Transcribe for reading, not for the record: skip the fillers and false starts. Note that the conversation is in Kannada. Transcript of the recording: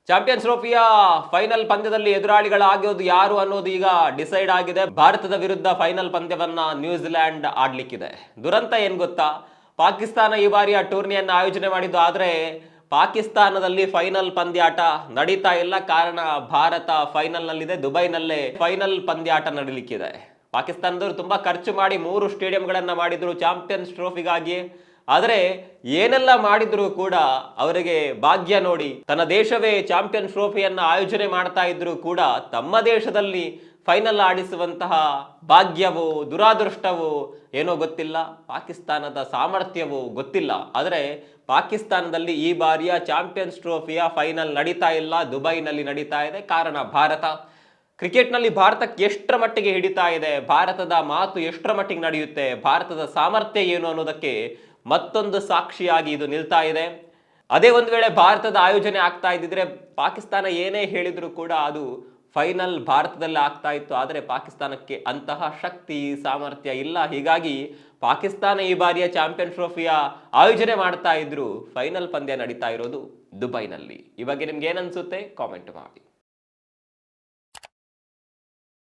ಚಾಂಪಿಯನ್ಸ್ ಟ್ರೋಫಿಯ ಫೈನಲ್ ಪಂದ್ಯದಲ್ಲಿ ಎದುರಾಳಿಗಳಾಗೋದು ಯಾರು ಅನ್ನೋದು ಈಗ ಡಿಸೈಡ್ ಆಗಿದೆ. ಭಾರತದ ವಿರುದ್ಧ ಫೈನಲ್ ಪಂದ್ಯವನ್ನ ನ್ಯೂಜಿಲೆಂಡ್ ಆಡ್ಲಿಕ್ಕಿದೆ. ದುರಂತ ಏನ್ ಗೊತ್ತಾ, ಪಾಕಿಸ್ತಾನ ಈ ಬಾರಿಯ ಟೂರ್ನಿಯನ್ನ ಆಯೋಜನೆ ಮಾಡಿದ್ದು, ಆದ್ರೆ ಪಾಕಿಸ್ತಾನದಲ್ಲಿ ಫೈನಲ್ ಪಂದ್ಯಾಟ ನಡೀತಾ ಇಲ್ಲ. ಕಾರಣ ಭಾರತ ಫೈನಲ್ ನಲ್ಲಿದೆ, ದುಬೈನಲ್ಲೇ ಫೈನಲ್ ಪಂದ್ಯಾಟ ನಡೀಲಿಕ್ಕಿದೆ. ಪಾಕಿಸ್ತಾನದವರು ತುಂಬಾ ಖರ್ಚು ಮಾಡಿ 3 ಸ್ಟೇಡಿಯಂಗಳನ್ನ ಮಾಡಿದ್ರು ಚಾಂಪಿಯನ್ಸ್ ಟ್ರೋಫಿಗಾಗಿ. ಆದರೆ ಏನೆಲ್ಲ ಮಾಡಿದ್ರು ಕೂಡ ಅವರಿಗೆ ಭಾಗ್ಯ ನೋಡಿ, ತನ್ನ ದೇಶವೇ ಚಾಂಪಿಯನ್ಸ್ ಟ್ರೋಫಿಯನ್ನ ಆಯೋಜನೆ ಮಾಡ್ತಾ ಇದ್ರು ಕೂಡ ತಮ್ಮ ದೇಶದಲ್ಲಿ ಫೈನಲ್ ಆಡಿಸುವಂತಹ ಭಾಗ್ಯವೋ ದುರಾದೃಷ್ಟವೋ ಏನೋ ಗೊತ್ತಿಲ್ಲ, ಪಾಕಿಸ್ತಾನದ ಸಾಮರ್ಥ್ಯವೋ ಗೊತ್ತಿಲ್ಲ. ಆದರೆ ಪಾಕಿಸ್ತಾನದಲ್ಲಿ ಈ ಬಾರಿಯ ಚಾಂಪಿಯನ್ಸ್ ಟ್ರೋಫಿಯ ಫೈನಲ್ ನಡೀತಾ ಇಲ್ಲ, ದುಬೈನಲ್ಲಿ ನಡೀತಾ ಇದೆ. ಕಾರಣ ಭಾರತ. ಕ್ರಿಕೆಟ್ನಲ್ಲಿ ಭಾರತಕ್ಕೆ ಎಷ್ಟರ ಮಟ್ಟಿಗೆ ಹಿಡಿತಾ ಇದೆ, ಭಾರತದ ಮಾತು ಎಷ್ಟರ ಮಟ್ಟಿಗೆ ನಡೆಯುತ್ತೆ, ಭಾರತದ ಸಾಮರ್ಥ್ಯ ಏನು ಅನ್ನೋದಕ್ಕೆ ಮತ್ತೊಂದು ಸಾಕ್ಷಿಯಾಗಿ ಇದು ನಿಲ್ತಾ ಇದೆ. ಅದೇ ಒಂದು ವೇಳೆ ಭಾರತದ ಆಯೋಜನೆ ಆಗ್ತಾ ಇದ್ದಿದ್ರೆ ಪಾಕಿಸ್ತಾನ ಏನೇ ಹೇಳಿದ್ರು ಕೂಡ ಅದು ಫೈನಲ್ ಭಾರತದಲ್ಲಿ ಆಗ್ತಾ ಇತ್ತು. ಆದರೆ ಪಾಕಿಸ್ತಾನಕ್ಕೆ ಅಂತಹ ಶಕ್ತಿ ಸಾಮರ್ಥ್ಯ ಇಲ್ಲ. ಹೀಗಾಗಿ ಪಾಕಿಸ್ತಾನ ಈ ಬಾರಿಯ ಚಾಂಪಿಯನ್ಸ್ ಟ್ರೋಫಿಯ ಆಯೋಜನೆ ಮಾಡ್ತಾ ಇದ್ರು, ಫೈನಲ್ ಪಂದ್ಯ ನಡೀತಾ ಇರೋದು ದುಬೈನಲ್ಲಿ. ಈ ಬಗ್ಗೆ ನಿಮ್ಗೆ ಏನನ್ಸುತ್ತೆ ಕಾಮೆಂಟ್ ಮಾಡಿ.